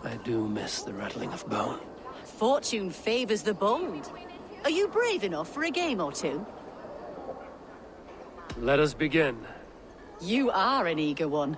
I do miss the rattling of bone. Fortune favors the bold. Are you brave enough for a game or two? Let us begin. You are an eager one.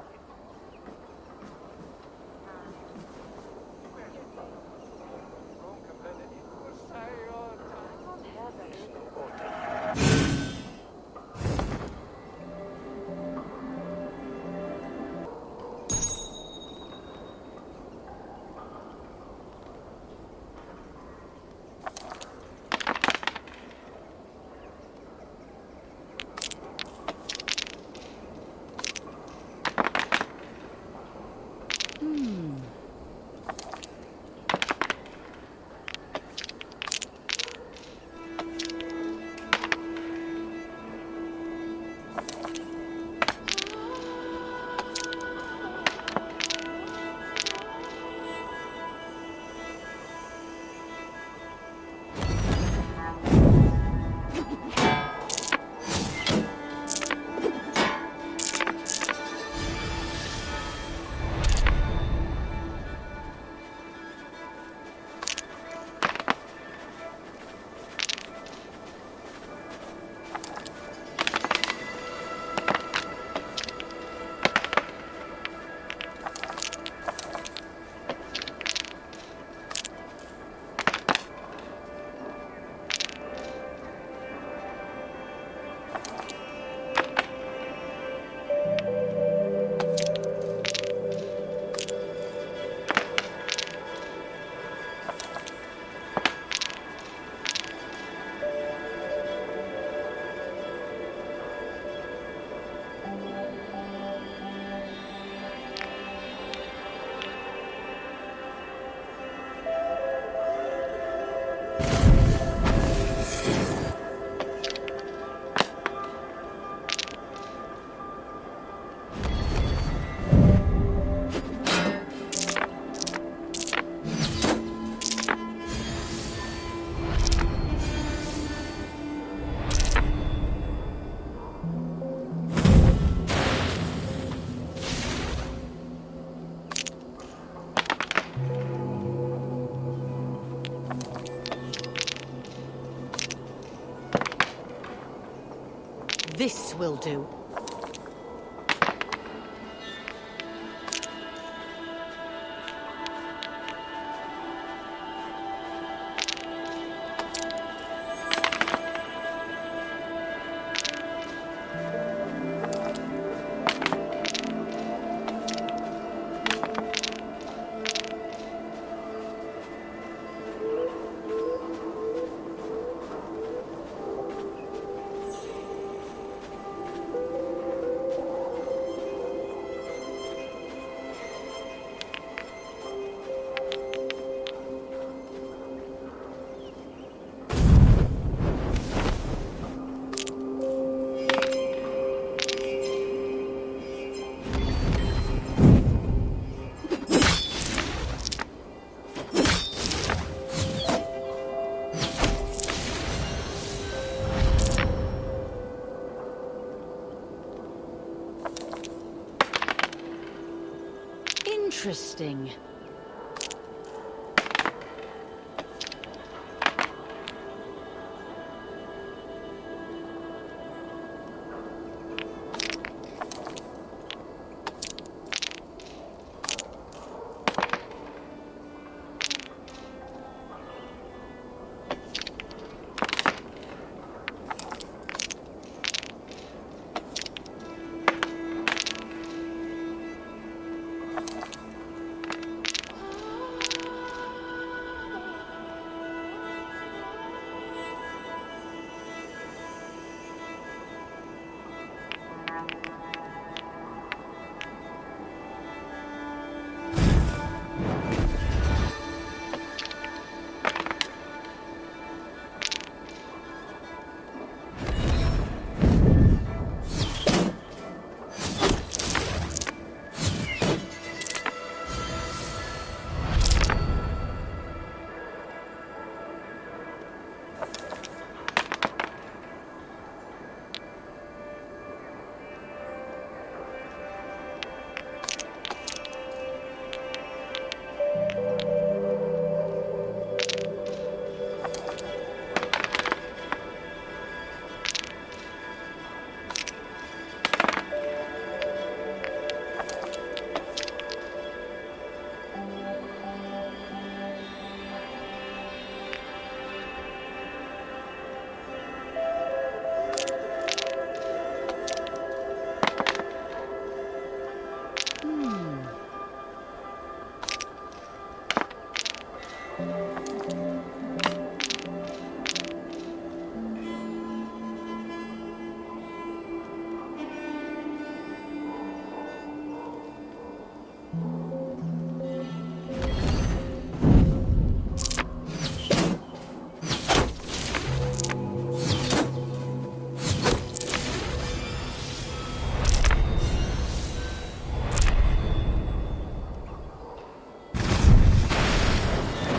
This will do. Interesting.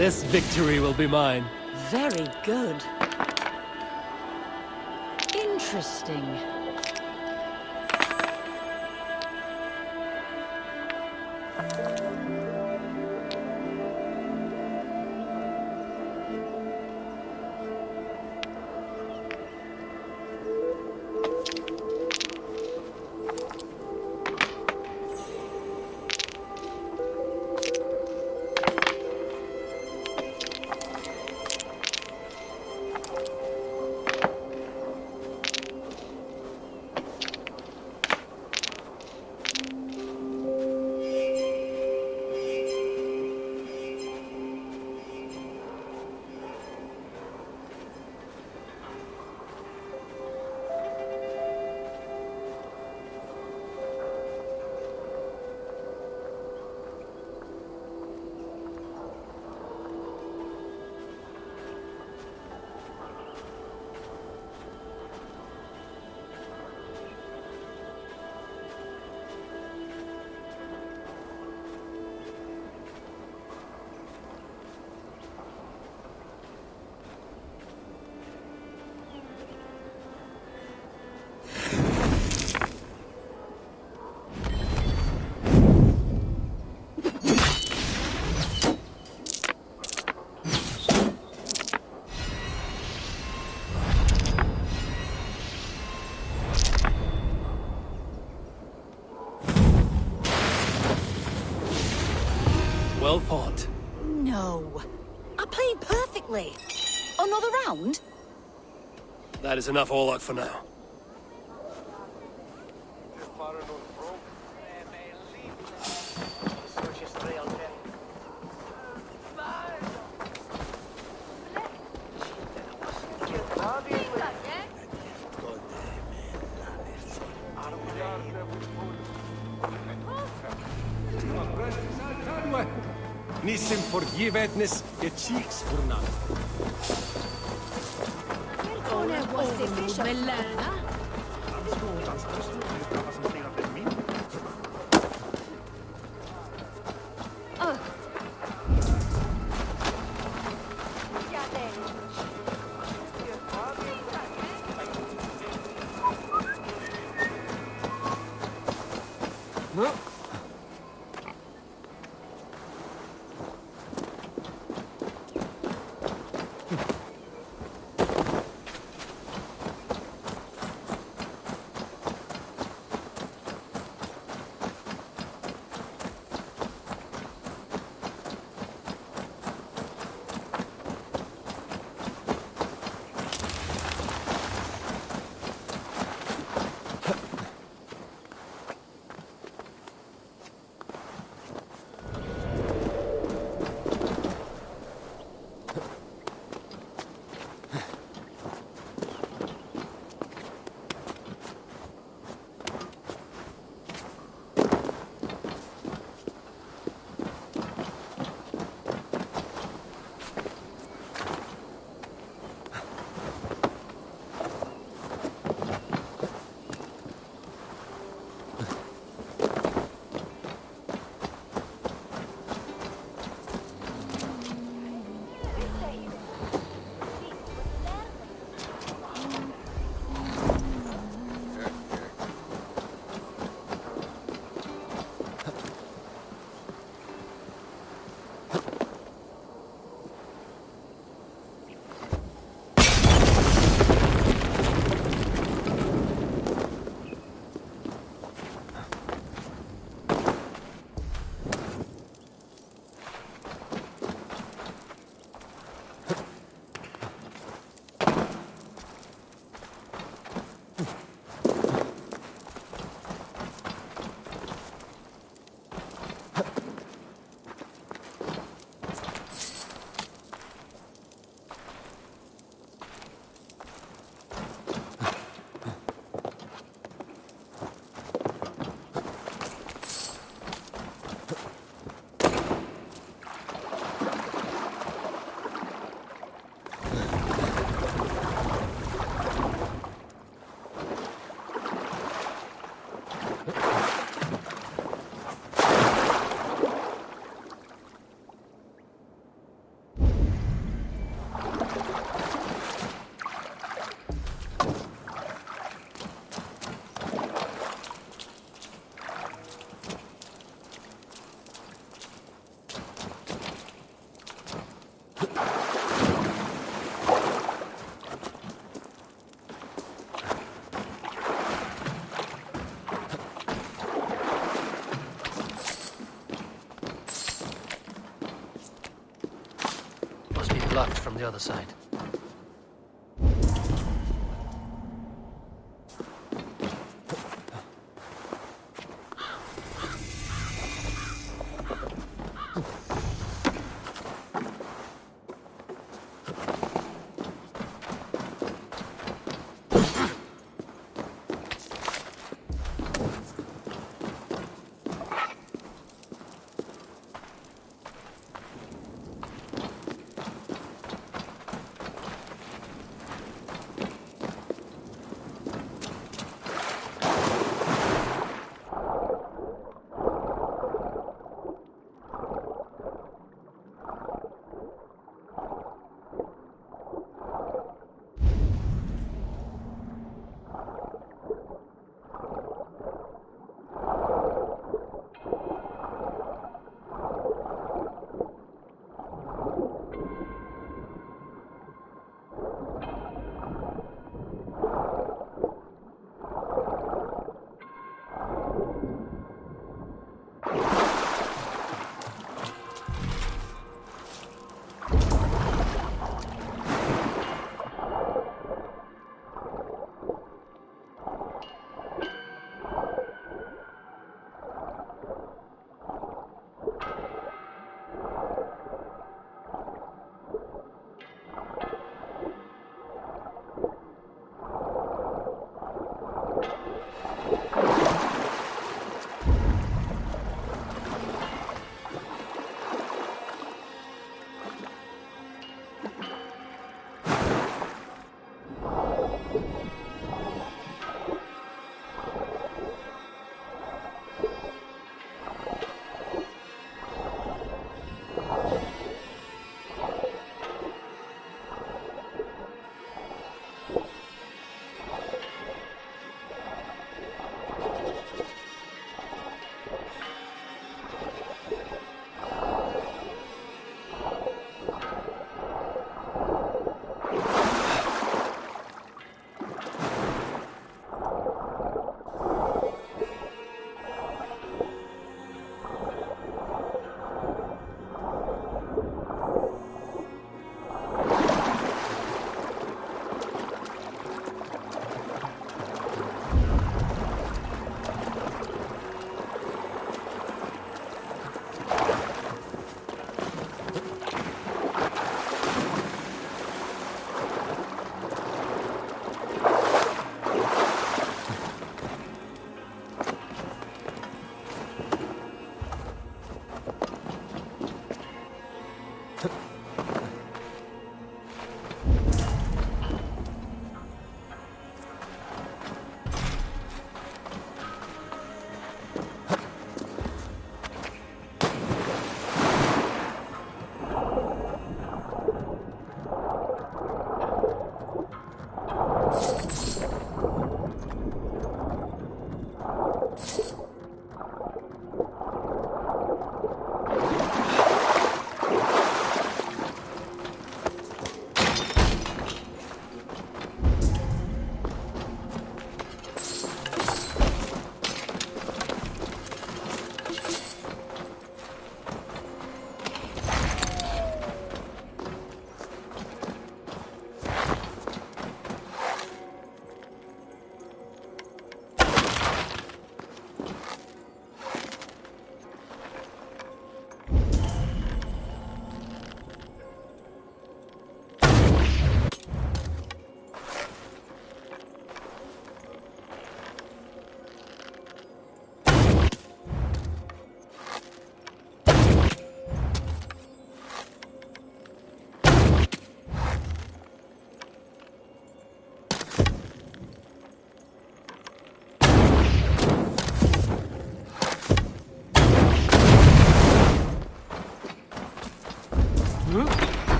This victory will be mine. Very good. Interesting. Well fought. No. I played perfectly. Another round? That is enough all out for now. Nissim forgiveness et cheeks for now. locked from the other side.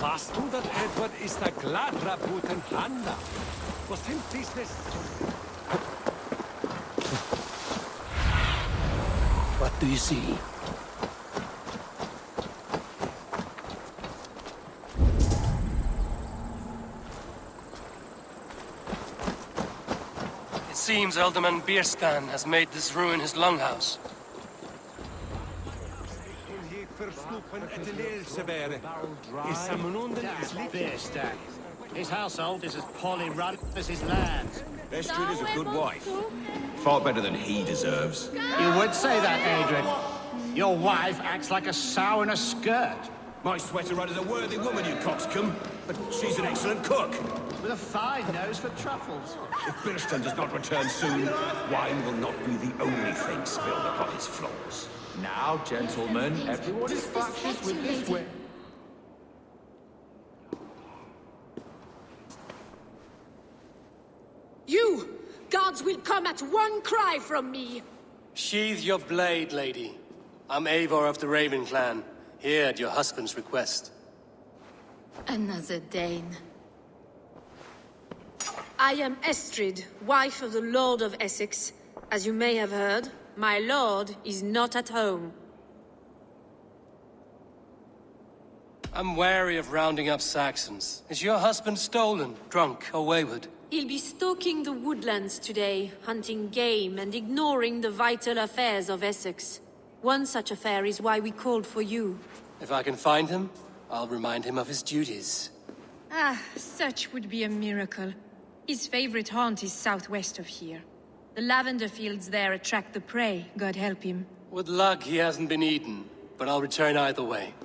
Was du dat, Edward, is der gladra guten handa. Was him business? What do you see? It seems Alderman Bierstan has made this ruin his longhouse. Bierstan. His household is as poorly run as his lands. Estrid is a good wife. Far better than he deserves. You would say that, Adrian. Your wife acts like a sow in a skirt. My sweater run is a worthy woman, you coxcomb. But she's an excellent cook. With a fine nose for truffles. If Bierstan does not return soon, wine will not be the only thing spilled upon his floors. Now, gentlemen, everyone is fractious with this way. You! Gods will come at one cry from me! Sheathe your blade, lady. I'm Eivor of the Raven clan, here at your husband's request. Another Dane. I am Estrid, wife of the Lord of Essex. As you may have heard, my lord is not at home. I'm wary of rounding up Saxons. Is your husband stolen, drunk, or wayward? He'll be stalking the woodlands today, hunting game and ignoring the vital affairs of Essex. One such affair is why we called for you. If I can find him, I'll remind him of his duties. Ah, such would be a miracle. His favorite haunt is southwest of here. The lavender fields there attract the prey, God help him. With luck, he hasn't been eaten, but I'll return either way.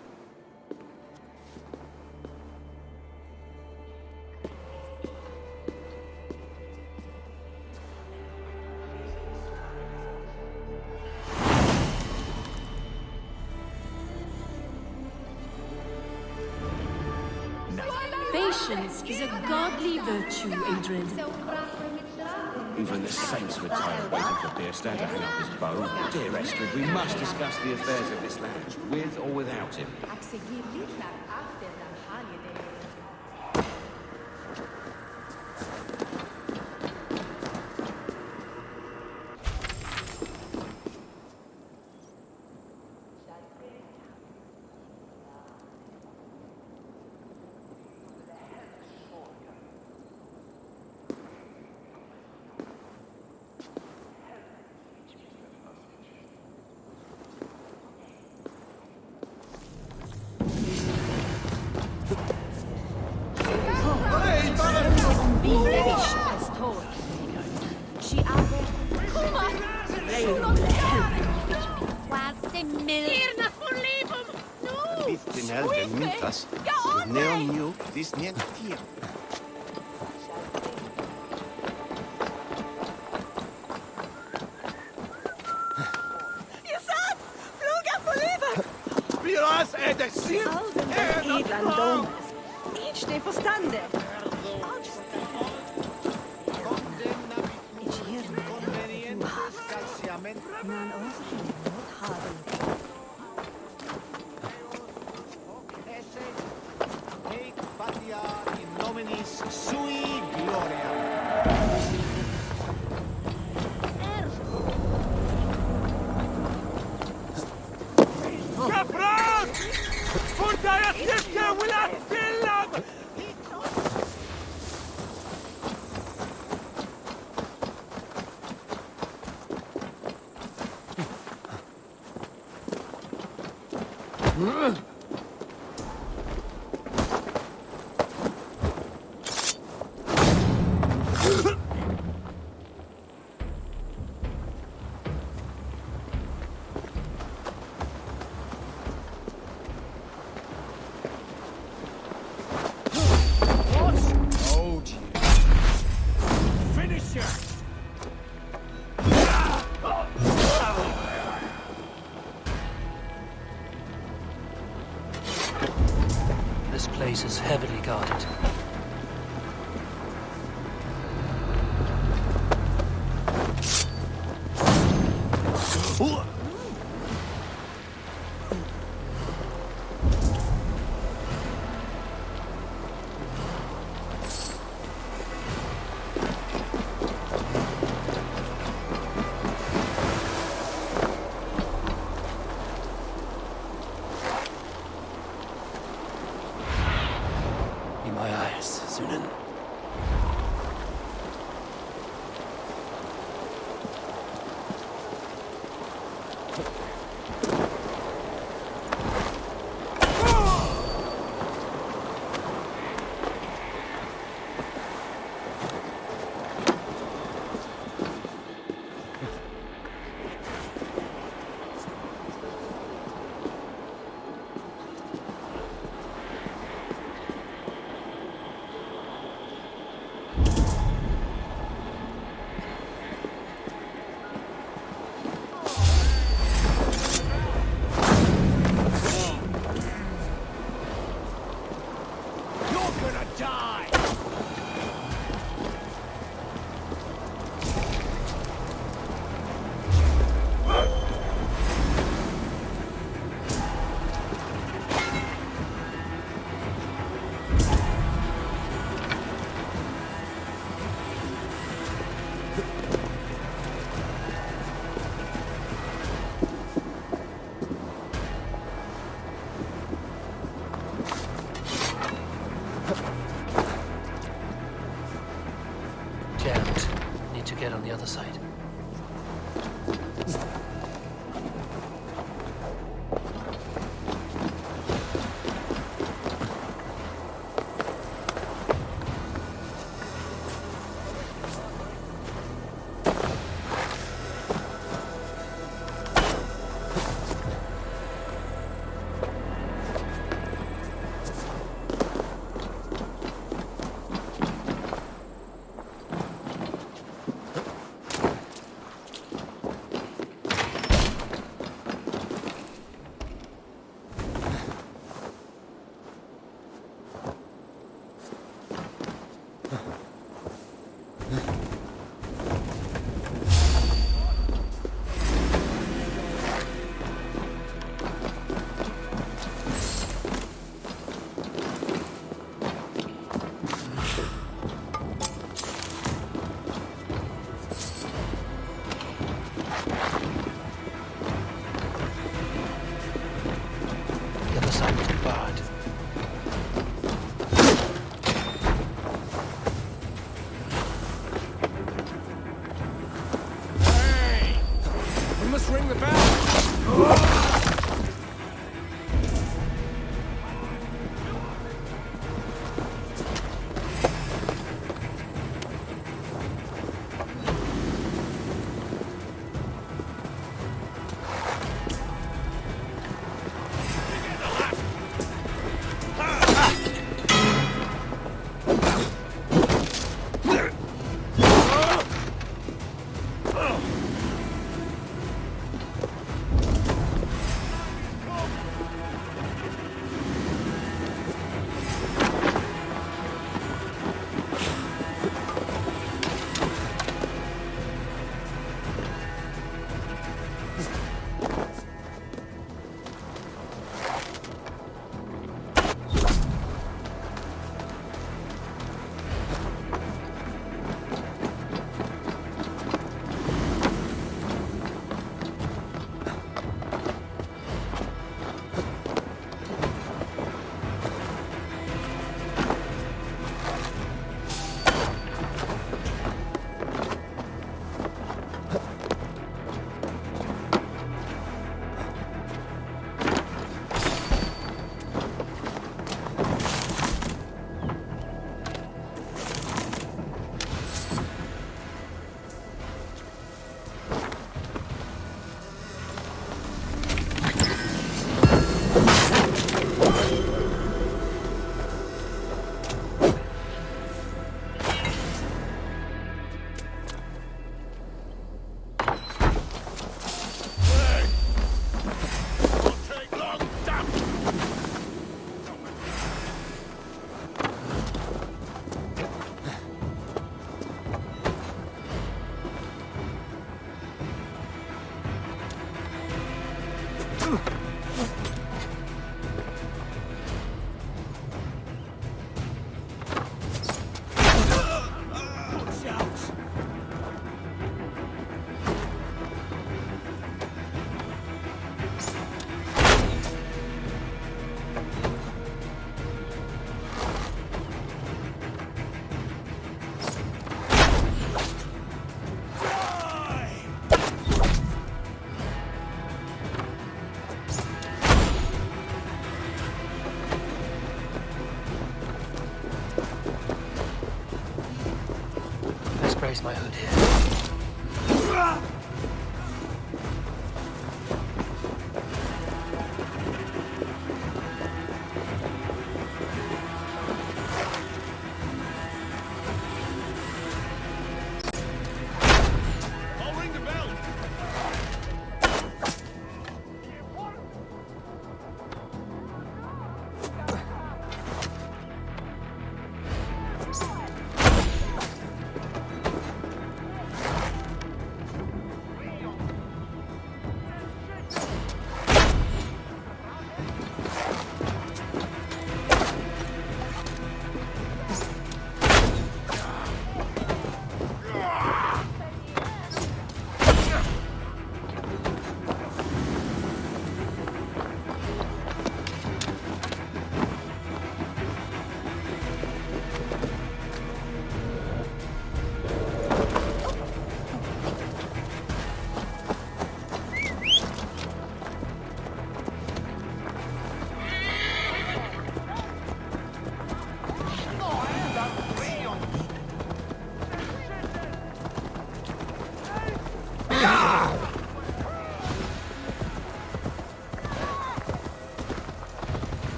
Patience is a godly virtue, Adrian. Even the saints would tire waiting for Beerstan to hang up his bow. Dear Estrid, we must discuss the affairs of this land, with or without him. Bitten elden mintas, neon new, this net here. Viras är det synd! Edland domes. Each day for stande. Man overheen not harden. Hic patia in nominis sui gloria. Kapran! Furta jättifka wila fillam! This place is heavily guarded. In my eyes, Sunan. Jammed. Need to get on the other side. raise my hood here.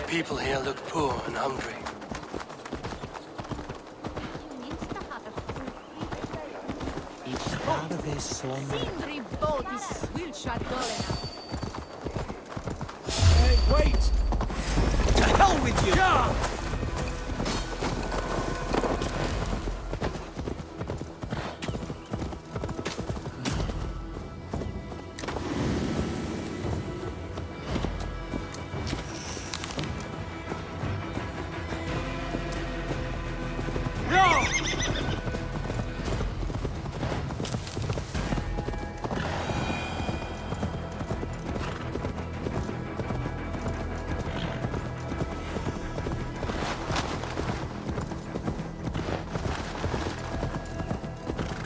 People here look poor and hungry. Hey, wait! To hell with you!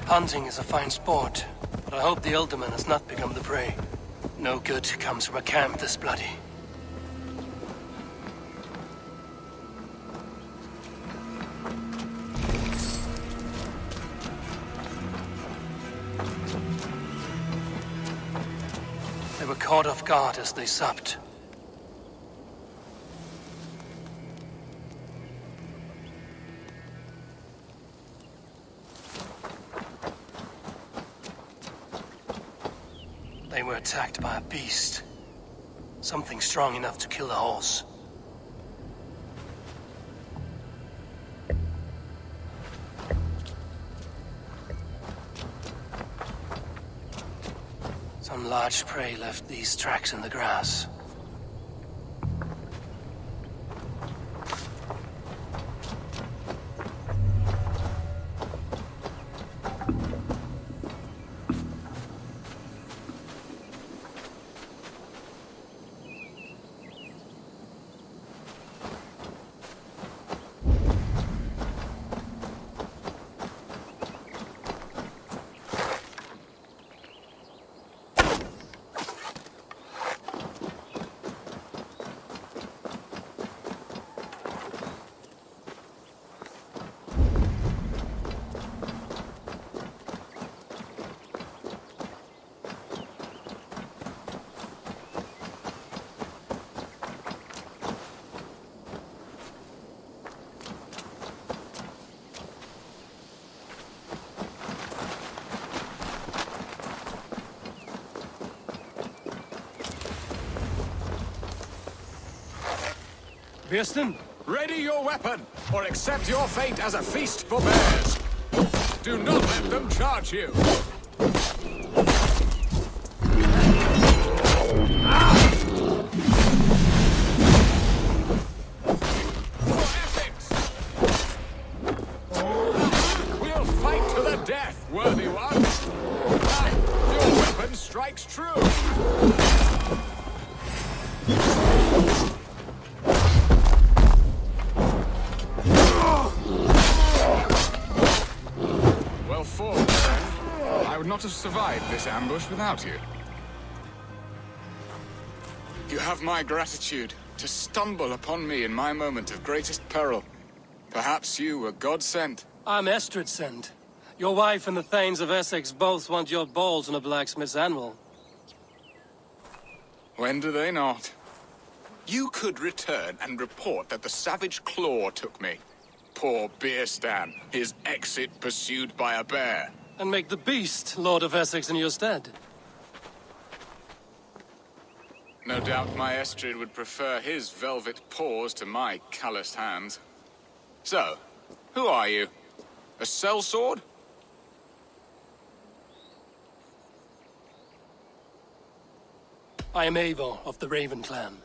Hunting is a fine sport, but I hope the alderman has not become the prey. No good comes from a camp this bloody. They were caught off guard as they supped. They were attacked by a beast. Something strong enough to kill a horse. Some large prey left these tracks in the grass. Pearson, ready your weapon, or accept your fate as a feast for bears. Do not let them charge you. We'll fight to the death, worthy one. Your weapon strikes true. survived this ambush without you. You have my gratitude to stumble upon me in my moment of greatest peril. Perhaps you were God-sent. I'm Estrid sent. Your wife and the Thanes of Essex both want your balls on a blacksmith's anvil. When do they not? You could return and report that the savage Claw took me. Poor Beerstan, his exit pursued by a bear. And make the beast Lord of Essex in your stead. No doubt my Estrid would prefer his velvet paws to my calloused hands. So, who are you? A sellsword? I am Eivor of the Raven clan.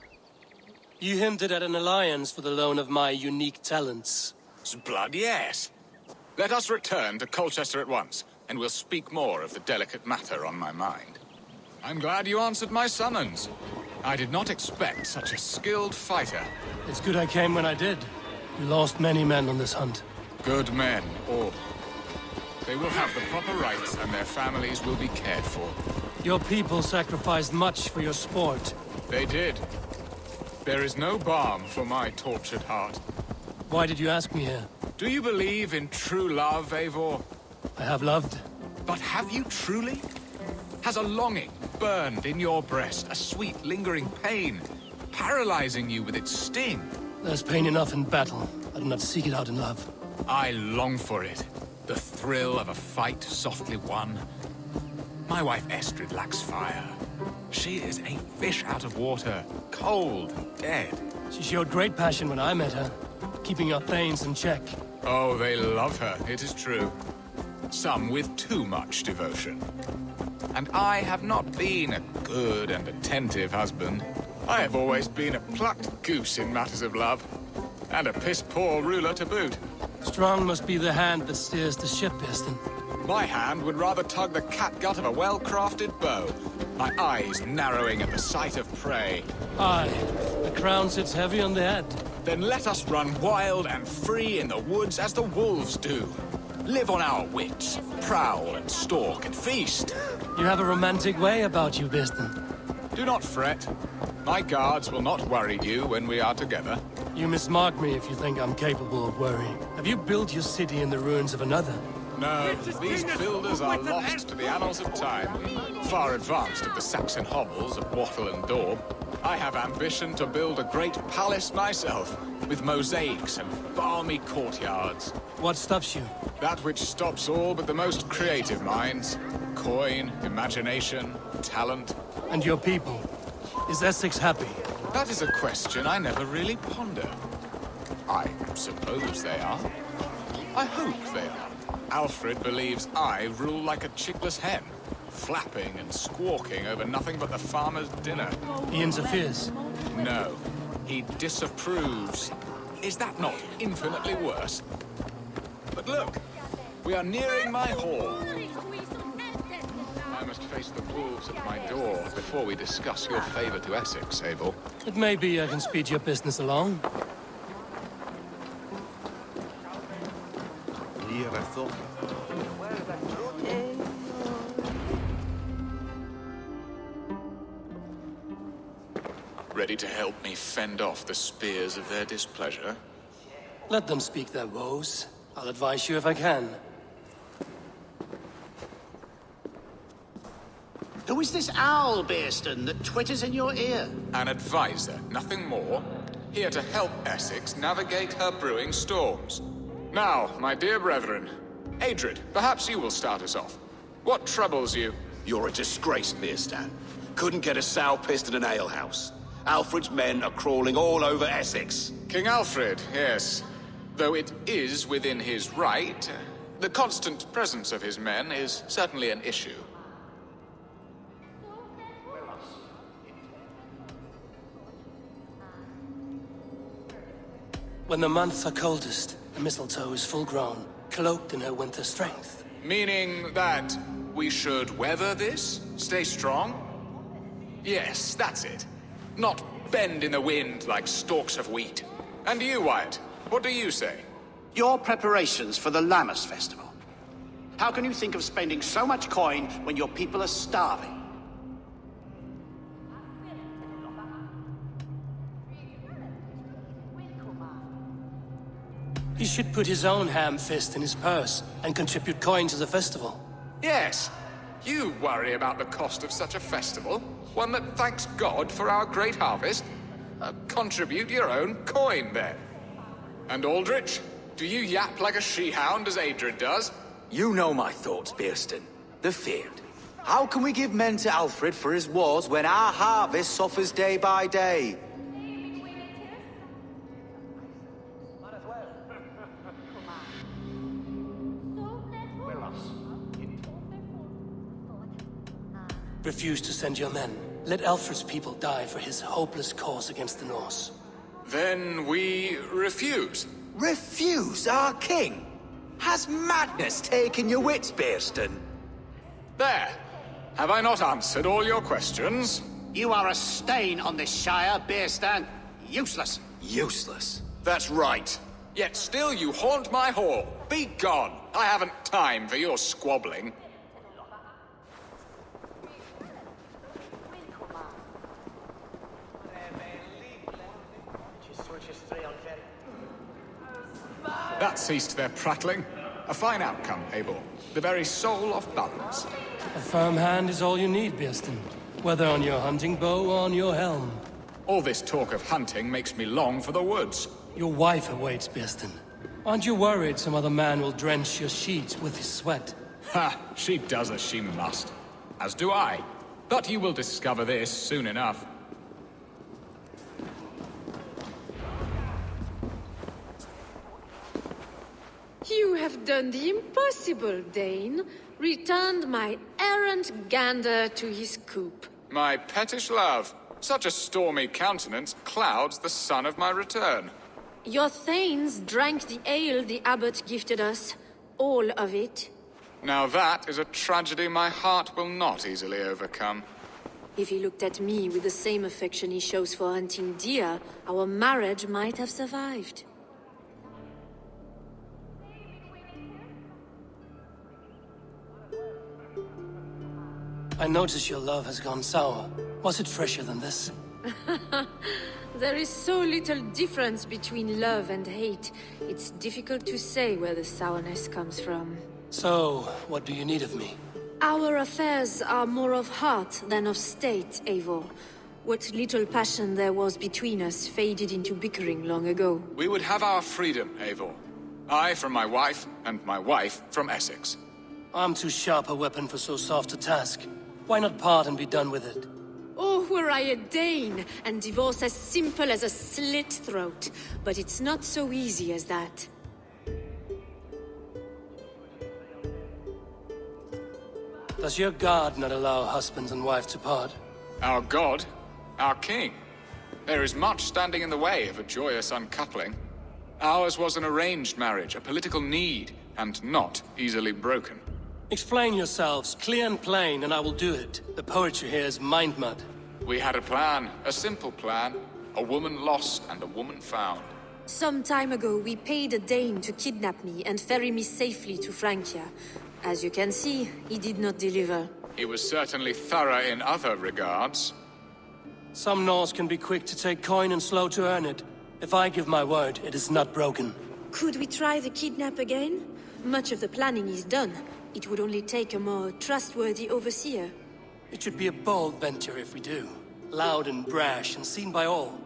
You hinted at an alliance for the loan of my unique talents. Blood, yes. Let us return to Colchester at once, and we'll speak more of the delicate matter on my mind. I'm glad you answered my summons. I did not expect such a skilled fighter. It's good I came when I did. We lost many men on this hunt. Good men, all. They will have the proper rights, and their families will be cared for. Your people sacrificed much for your sport. They did. There is no balm for my tortured heart. Why did you ask me here? Do you believe in true love, Eivor? I have loved. But have you truly? Has a longing burned in your breast, a sweet, lingering pain, paralyzing you with its sting? There's pain enough in battle. I do not seek it out in love. I long for it. The thrill of a fight softly won. My wife Estrid lacks fire. She is a fish out of water, cold, dead. She showed great passion when I met her, keeping our Thanes in check. Oh, they love her, it is true. Some with too much devotion. And I have not been a good and attentive husband. I have always been a plucked goose in matters of love. And a piss-poor ruler to boot. Strong must be the hand that steers the ship, Beerstan. My hand would rather tug the catgut of a well-crafted bow. My eyes narrowing at the sight of prey. Aye, the crown sits heavy on the head. Then let us run wild and free in the woods as the wolves do. Live on our wits, prowl and stalk and feast. You have a romantic way about you, Beerstan. Do not fret. My guards will not worry you when we are together. You mismark me if you think I'm capable of worrying. Have you built your city in the ruins of another? No, these builders are lost to the annals of time, far advanced of the Saxon hovels of Wattle and Daub. I have ambition to build a great palace myself, with mosaics and balmy courtyards. What stops you? That which stops all but the most creative minds. Coin, imagination, talent. And your people? Is Essex happy? That is a question I never really ponder. I suppose they are. I hope they are. Alfred believes I rule like a chickless hen, flapping and squawking over nothing but the farmer's dinner. He interferes. No, he disapproves. Is that not infinitely worse? But look, we are nearing my hall. I must face the wolves at my door before we discuss your favor to Essex, Eivor. It may be I can speed your business along. Ready to help me fend off the spears of their displeasure? Let them speak their woes. I'll advise you if I can. Who is this owl, Beerstan, that twitters in your ear? An advisor, nothing more. Here to help Essex navigate her brewing storms. Now, my dear brethren, Adrid, perhaps you will start us off. What troubles you? You're a disgrace, Beerstan. Couldn't get a sow pissed in an alehouse. Alfred's men are crawling all over Essex. King Alfred, yes. Though it is within his right, the constant presence of his men is certainly an issue. When the months are coldest, the mistletoe is full grown, cloaked in her winter strength. Meaning that we should weather this? Stay strong? Yes, that's it. Not bend in the wind like stalks of wheat. And you, Wyatt, what do you say? Your preparations for the Lammas festival. How can you think of spending so much coin when your people are starving? He should put his own ham fist in his purse and contribute coin to the festival. Yes. You worry about the cost of such a festival? One that thanks God for our great harvest? Contribute your own coin, then. And Aldrich, do you yap like a she-hound as Adrid does? You know my thoughts, Bearston. The field. How can we give men to Alfred for his wars when our harvest suffers day by day? Refuse to send your men. Let Alfred's people die for his hopeless cause against the Norse. Then we refuse. Refuse our king? Has madness taken your wits, Bearston? There. Have I not answered all your questions? You are a stain on this Shire, Bearstan. Useless. Useless. That's right. Yet still you haunt my hall. Be gone. I haven't time for your squabbling. That ceased their prattling. A fine outcome, Eivor. The very soul of balance. A firm hand is all you need, Bearston. Whether on your hunting bow or on your helm. All this talk of hunting makes me long for the woods. Your wife awaits, Bearston. Aren't you worried some other man will drench your sheets with his sweat? Ha! She does as she must. As do I. But you will discover this soon enough. You have done the impossible, Dane. Returned my errant gander to his coop. My pettish love. Such a stormy countenance clouds the sun of my return. Your thanes drank the ale the abbot gifted us. All of it. Now that is a tragedy my heart will not easily overcome. If he looked at me with the same affection he shows for hunting deer, our marriage might have survived. I notice your love has gone sour. Was it fresher than this? There is so little difference between love and hate. It's difficult to say where the sourness comes from. So, what do you need of me? Our affairs are more of heart than of state, Eivor. What little passion there was between us faded into bickering long ago. We would have our freedom, Eivor. I from my wife, and my wife from Essex. I'm too sharp a weapon for so soft a task. Why not part and be done with it? Oh, were I a Dane, and divorce as simple as a slit throat. But it's not so easy as that. Does your God not allow husband and wife to part? Our god? Our king? There is much standing in the way of a joyous uncoupling. Ours was an arranged marriage, a political need, and not easily broken. Explain yourselves, clear and plain, and I will do it. The poetry here is mind mud. We had a plan, a simple plan. A woman lost and a woman found. Some time ago, we paid a Dane to kidnap me and ferry me safely to Francia. As you can see, he did not deliver. He was certainly thorough in other regards. Some Norse can be quick to take coin and slow to earn it. If I give my word, it is not broken. Could we try the kidnap again? Much of the planning is done. It would only take a more trustworthy overseer. It should be a bold venture if we do. Loud and brash and seen by all.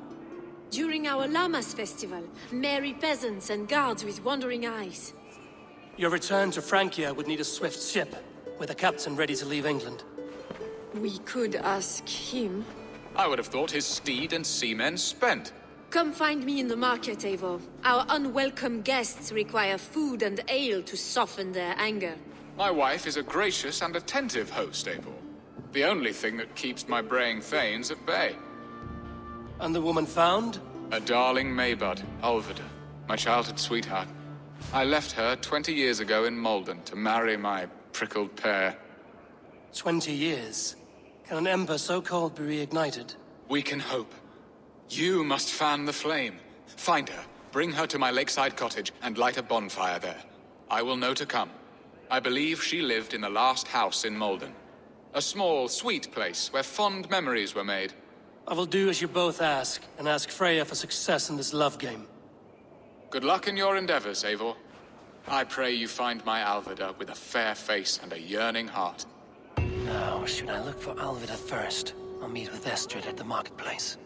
During our Llamas festival, merry peasants and guards with wandering eyes. Your return to Francia would need a swift ship, with a captain ready to leave England. We could ask him. I would have thought his steed and seamen spent. Come find me in the market, Eivor. Our unwelcome guests require food and ale to soften their anger. My wife is a gracious and attentive host, Eivor. The only thing that keeps my braying thanes at bay. And the woman found? A darling Maybud, Ulvida, my childhood sweetheart. I left her 20 years ago in Malden to marry my prickled pear. 20 years? Can an ember so cold be reignited? We can hope. You must fan the flame. Find her, bring her to my lakeside cottage, and light a bonfire there. I will know to come. I believe she lived in the last house in Malden. A small, sweet place where fond memories were made. I will do as you both ask, and ask Freya for success in this love game. Good luck in your endeavors, Eivor. I pray you find my Alvida with a fair face and a yearning heart. Now, should I look for Alvida first? I'll meet with Estrid at the marketplace.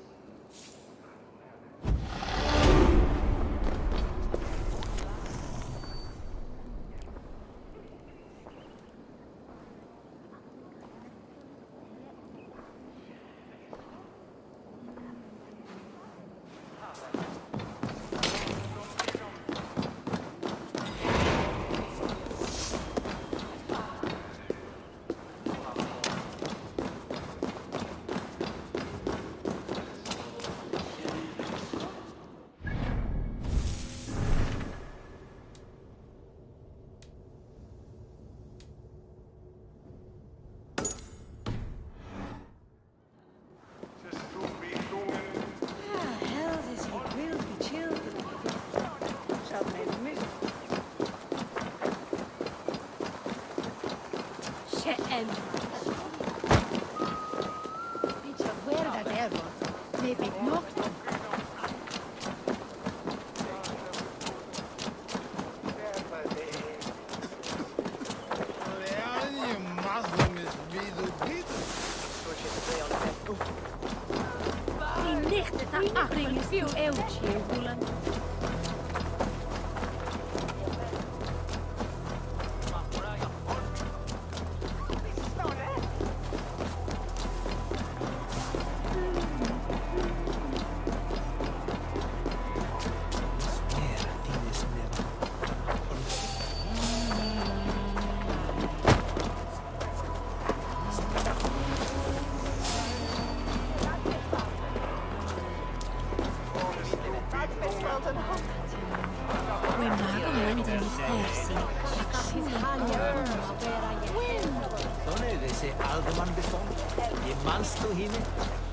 Donne det se alderman beton. Je mans to hine.